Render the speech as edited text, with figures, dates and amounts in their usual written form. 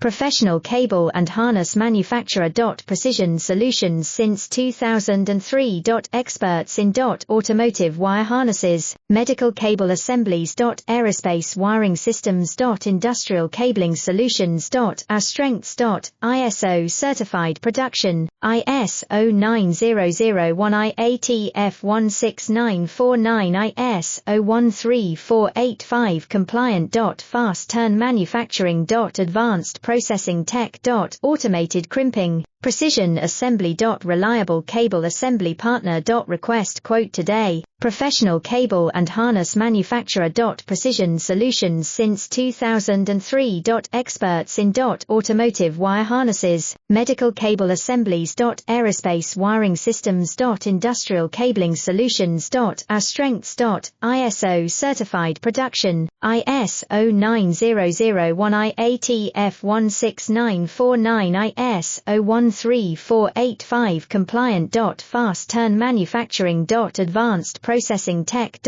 professional cable and harness manufacturer. Precision solutions since 2003. Experts in automotive wire harnesses, medical cable assemblies. Aerospace wiring systems. Industrial cabling solutions. Our strengths. ISO certified production, ISO 9001 IATF 16949 ISO 13485 compliant. Fast turn manufacturing. Advanced processing tech. Automated crimping, precision assembly. Reliable cable assembly partner. Request quote today. Professional cable and harness manufacturer. Precision solutions since 2003. Experts in automotive wire harnesses, medical cable assemblies. Aerospace wiring systems. Industrial cabling solutions. Our strengths. ISO certified production, ISO 9001 IATF 16949 ISO 13485 compliant. Fast turn manufacturing. Advanced processing tech.